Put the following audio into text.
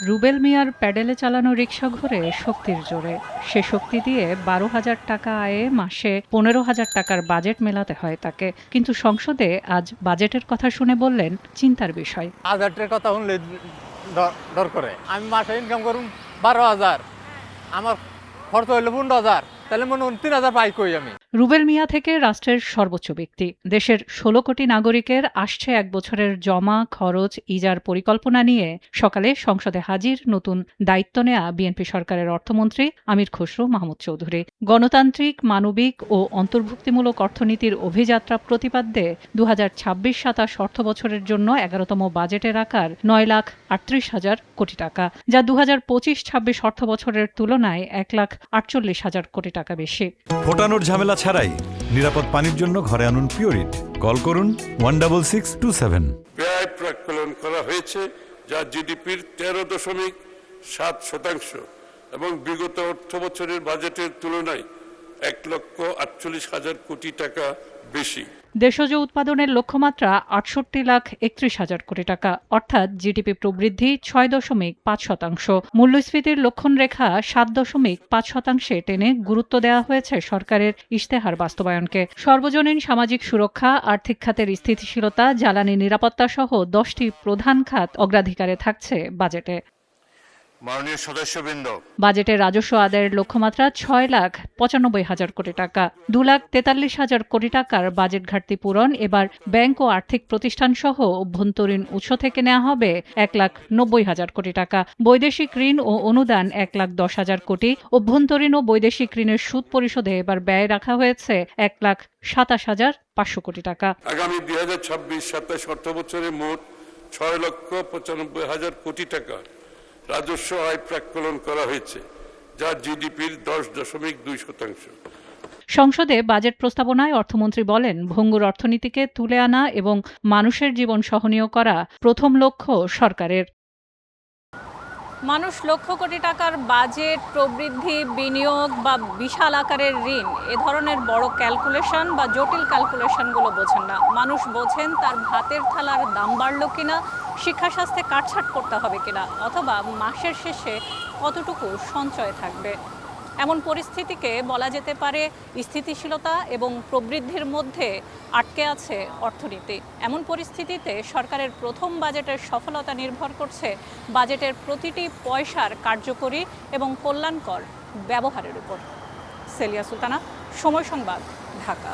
রুবেল মিয়ার প্যাডেলে চালানো রিকশা ঘুরে শক্তির জোরে। সে শক্তি দিয়ে 12,000 টাকা আয়ে মাসে 15,000 টাকার বাজেট মেলাতে হয় তাকে। কিন্তু সংসদে আজ বাজেটের কথা শুনে বললেন চিন্তার বিষয়। বাজেটের কথা শুনলে ডর করে। আমি মাসে ইনকাম করুন 12,000, আমার খরচ হইলো 15,000, তাহলে মনে হন 3,000 পাই কই আমি। রুবেল মিয়া থেকে রাষ্ট্রের সর্বোচ্চ ব্যক্তি, দেশের 16 কোটি নাগরিকের আসছে 1 বছরের জমা খরচ ইজার পরিকল্পনা নিয়ে সকালে সংসদে হাজির নতুন দায়িত্ব নেয়া বিএনপি সরকারের অর্থমন্ত্রী আমির খসরু মাহমুদ চৌধুরী। গণতান্ত্রিক, মানবিক ও অন্তর্ভুক্তিমূলক অর্থনীতির অভিযাত্রা প্রতিপাদ্যে 2026-27 অর্থ বছরের জন্য 11তম বাজেটের আকার 9,38,000 কোটি টাকা, যা 2025-26 অর্থ বছরের তুলনায় 1,48,000 কোটি টাকা বেশি। ফোটানোর ঝামেলা ছাড়াই নিরাপদ পানির জন্য ঘরে আনুন পিওরিট। কল করুন 16627। ব্যয় প্রাক্কলন করা হয়েছে, যা জিডিপির 13.7% এবং বিগত অর্থ বছরের বাজেটের তুলনায় 1,48,000 কোটি টাকা বেশি। দেশজ উৎপাদনের লক্ষ্যমাত্রা 68,31,000 কোটি টাকা, অর্থাৎ জিডিপি প্রবৃদ্ধি 6.5%। মূল্যস্ফীতির লক্ষণরেখা 7.5% টেনে গুরুত্ব দেওয়া হয়েছে সরকারের ইশতেহার বাস্তবায়নকে। সর্বজনীন সামাজিক সুরক্ষা, আর্থিক খাতের স্থিতিশীলতা, জ্বালানি নিরাপত্তা সহ 10টি প্রধান খাত অগ্রাধিকারে থাকছে বাজেটে। মাননীয় সদস্যবৃন্দ, বাজেটে রাজস্ব আদায়ের লক্ষ্যমাত্রা 6,95,000 কোটি টাকা। 2,43,000 কোটি টাকার বাজেট ঘাটতি পূরণ এবার ব্যাংক ও আর্থিক প্রতিষ্ঠান সহ অভ্যন্তরীণ উৎস থেকে নেওয়া হবে 1,90,000 কোটি টাকা। বৈদেশিক ঋণ ও অনুদান 1,10,000 কোটি। অভ্যন্তরীণ ও বৈদেশিক ঋণের সুদ পরিশোধে এবার ব্যয় রাখা হয়েছে 1,27,500 কোটি টাকা। আগামী 2026-27 অর্থ বছরে মোট 6,95,000 কোটি টাকা রাজস্ব আয় প্রাক্কলন করা হয়েছে, যা জিডিপির 10.2%। সংসদে বাজেট প্রস্তাবনায় অর্থমন্ত্রী বলেন, ভঙ্গুর অর্থনীতিকে তুলে আনা এবং মানুষের জীবন সহনীয় করা প্রথম লক্ষ্য সরকারের। মানুষ লক্ষ কোটি টাকার বাজেট, প্রবৃদ্ধি, বিনিয়োগ বা বিশাল আকারের ঋণ, এ ধরনের বড় ক্যালকুলেশন বা জটিল ক্যালকুলেশনগুলো বোঝেন না। মানুষ বোঝেন তার ভাতের থালার দাম বাড়লো কিনা, শিক্ষা স্বাস্থ্যে কাটছাট করতে হবে কিনা, অথবা মাসের শেষে কতটুকু সঞ্চয় থাকবে। এমন পরিস্থিতিকে বলা যেতে পারে স্থিতিশীলতা এবং প্রবৃদ্ধির মধ্যে আটকে আছে অর্থনীতি। এমন পরিস্থিতিতে সরকারের প্রথম বাজেটের সফলতা নির্ভর করছে বাজেটের প্রতিটি পয়সার কার্যকরী এবং কল্যাণকর ব্যবহারের উপর। সেলিয়া সুলতানা, সময় সংবাদ, ঢাকা।